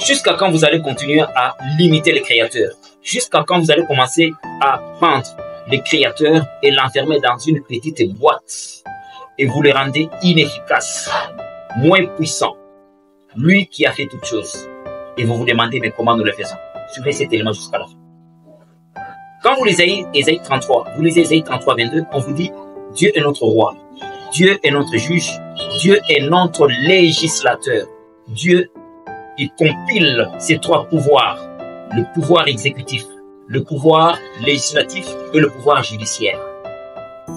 Jusqu'à quand vous allez continuer à limiter le Créateur? Jusqu'à quand vous allez commencer à prendre le Créateur et l'enfermer dans une petite boîte et vous le rendez inefficace, moins puissant, lui qui a fait toutes choses. Et vous vous demandez, mais comment nous le faisons? Suivez cet élément jusqu'à la fin. Quand vous lisez Ésaïe 33, vous lisez Ésaïe 33, 22, on vous dit, Dieu est notre roi, Dieu est notre juge, Dieu est notre législateur. Dieu, il compile ces trois pouvoirs, le pouvoir exécutif, le pouvoir législatif et le pouvoir judiciaire.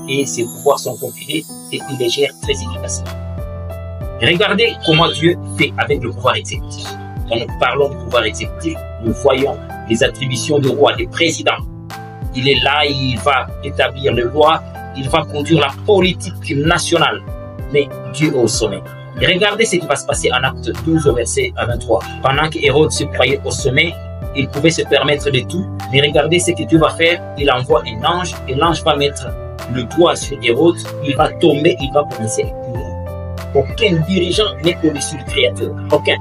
Et ces pouvoirs sont compilés et il les gère très efficacement. Regardez comment Dieu fait avec le pouvoir exécutif. Quand nous parlons du pouvoir exécutif, nous voyons les attributions du roi, des présidents. Il est là, il va établir les lois, il va conduire la politique nationale. Mais Dieu est au sommet. Et regardez ce qui va se passer en Acte 12 au verset 23. Pendant qu'Hérode se croyait au sommet, il pouvait se permettre de tout. Mais regardez ce que Dieu va faire. Il envoie un ange et l'ange va mettre le doigt sur Hérode. Il va tomber, il va commencer à écrire. Aucun dirigeant n'est au-dessus du Créateur. Aucun.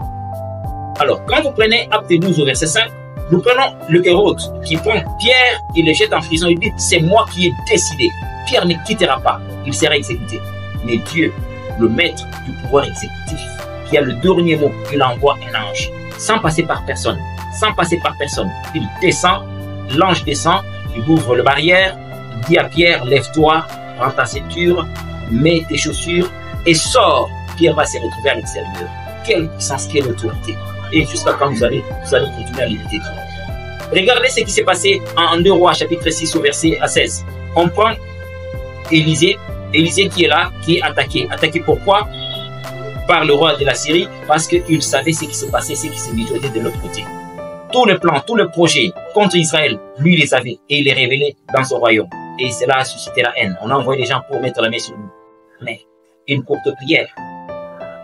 Alors, quand vous prenez Acte 12 au verset 5, nous prenons le Hérode qui prend Pierre, il le jette en prison. Il dit, c'est moi qui ai décidé. Pierre ne quittera pas. Il sera exécuté. Mais Dieu, le maître du pouvoir exécutif, qui a le dernier mot, il envoie un ange, sans passer par personne, sans passer par personne. Il descend, l'ange descend, il ouvre la barrière, il dit à Pierre, lève-toi, prends ta ceinture, mets tes chaussures et sors. Pierre va se retrouver à l'extérieur. Quelle puissance, quelle autorité. Et jusqu'à quand vous allez continuer à limiter Dieu. Regardez ce qui s'est passé en 2 Rois, chapitre 6, au verset 16. On prend Élisée qui est là, qui est attaqué. Attaqué pourquoi? Par le roi de la Syrie, parce qu'il savait ce qui se passait, ce qui se mijotait de l'autre côté. Tout le plan, tout le projet contre Israël, lui il les avait et il les révélait dans son royaume. Et cela a suscité la haine. On a envoyé des gens pour mettre la main sur lui. Mais une courte prière,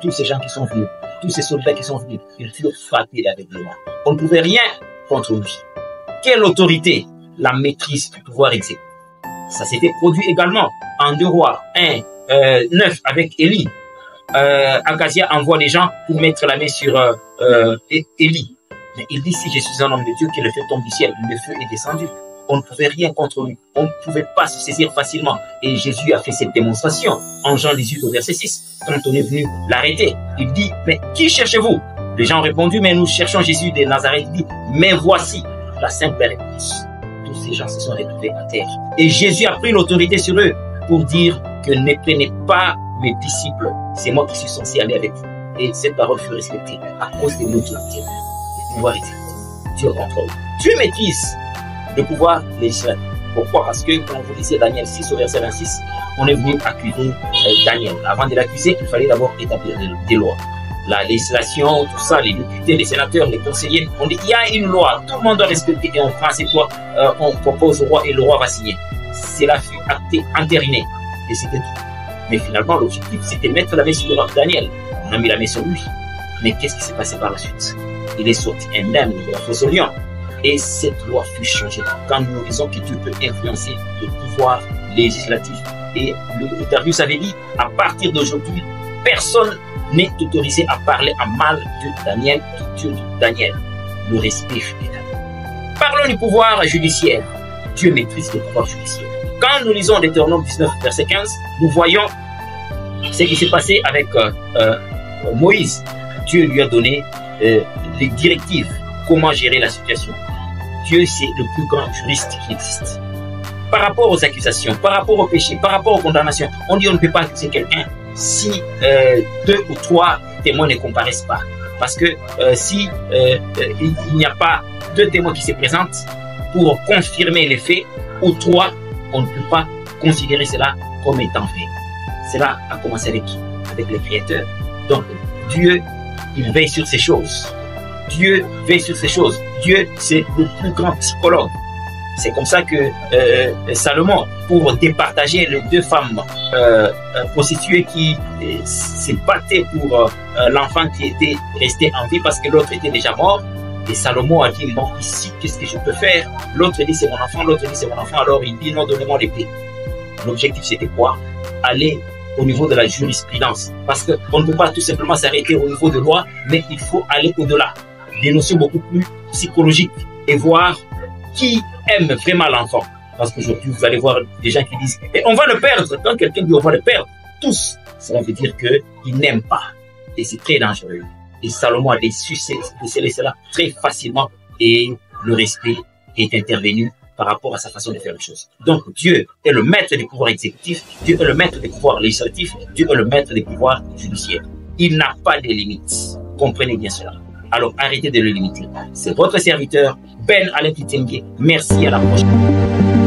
tous ces gens qui sont venus, tous ces soldats qui sont venus, ils furent frappés avec le mal. On ne pouvait rien contre lui. Quelle autorité? La maîtrise du pouvoir exécutif. Ça s'était produit également en 2 Rois 9 avec Élie. Akazia envoie des gens pour mettre la main sur Élie. Mais il dit, si je suis un homme de Dieu, que le feu tombe du ciel, le feu est descendu. On ne pouvait rien contre lui. On ne pouvait pas se saisir facilement. Et Jésus a fait cette démonstration en Jean 18 au verset 6. Quand on est venu l'arrêter, il dit, mais qui cherchez-vous? Les gens ont répondu, mais nous cherchons Jésus de Nazareth. Il dit, mais voici la simple réponse. Tous ces gens se sont retrouvés à terre. Et Jésus a pris l'autorité sur eux pour dire que ne prenez pas mes disciples. C'est moi qui suis censé aller avec vous. Et cette parole fut respectée à cause de l'autorité, du pouvoir exécutif. Dieu contrôle. Dieu maîtrise le pouvoir législatif. Pourquoi? Parce que quand vous lisez Daniel 6 au verset 26, on est venu accuser Daniel. Avant de l'accuser, il fallait d'abord établir des lois. La législation, tout ça, les députés, les sénateurs, les conseillers, on dit il y a une loi, tout le monde doit respecter et on prend c'est quoi, on propose au roi et le roi va signer. Cela fut acté, entériné et c'était tout. Mais finalement, l'objectif c'était mettre la main sur le roi Daniel. On a mis la main sur lui. Mais qu'est-ce qui s'est passé par la suite? Il est sorti indemne de la fosse au lion. Et cette loi fut changée. Quand nous disons que Dieu peut influencer le pouvoir législatif. Et le Darius avait dit, à partir d'aujourd'hui, personne n'est autorisé à parler en mal de Daniel, du Dieu de Daniel. Le respect fut établi. Parlons du pouvoir judiciaire. Dieu maîtrise le pouvoir judiciaire. Quand nous lisons Deutéronome 19, verset 15, nous voyons ce qui s'est passé avec Moïse. Dieu lui a donné les directives, comment gérer la situation. Dieu, c'est le plus grand juriste qui existe. Par rapport aux accusations, par rapport au péché, par rapport aux condamnations, on dit on ne peut pas accuser quelqu'un si 2 ou 3 témoins ne comparaissent pas. Parce que si il n'y a pas 2 témoins qui se présentent pour confirmer les faits, ou 3, on ne peut pas considérer cela comme étant vrai. Cela a commencé avec qui? Avec le Créateur. Donc, Dieu, il veille sur ces choses. Dieu veille sur ces choses. Dieu, c'est le plus grand psychologue. C'est comme ça que Salomon, pour départager les 2 femmes prostituées qui se battaient pour l'enfant qui était resté en vie parce que l'autre était déjà mort, et Salomon a dit, bon, ici, qu'est-ce que je peux faire? L'autre dit, c'est mon enfant, l'autre dit, c'est mon enfant, alors il dit, non, donnez-moi l'épée. L'objectif, c'était quoi? Aller au niveau de la jurisprudence. Parce qu'on ne peut pas tout simplement s'arrêter au niveau de loi, mais il faut aller au-delà. des notions beaucoup plus psychologiques et voir qui aime vraiment l'enfant. Parce qu'aujourd'hui, vous allez voir des gens qui disent « on va le perdre ». Quand quelqu'un dit « on va le perdre », tous, cela veut dire qu'ils n'aiment pas. Et c'est très dangereux. Et Salomon a décelé cela très facilement et le respect est intervenu par rapport à sa façon de faire les choses. Donc Dieu est le maître des pouvoirs exécutifs, Dieu est le maître des pouvoirs législatifs, Dieu est le maître des pouvoirs judiciaires. Il n'a pas de limites. Comprenez bien cela. Alors arrêtez de le limiter. C'est votre serviteur, Ben Alain Kitenge. Merci, à la prochaine.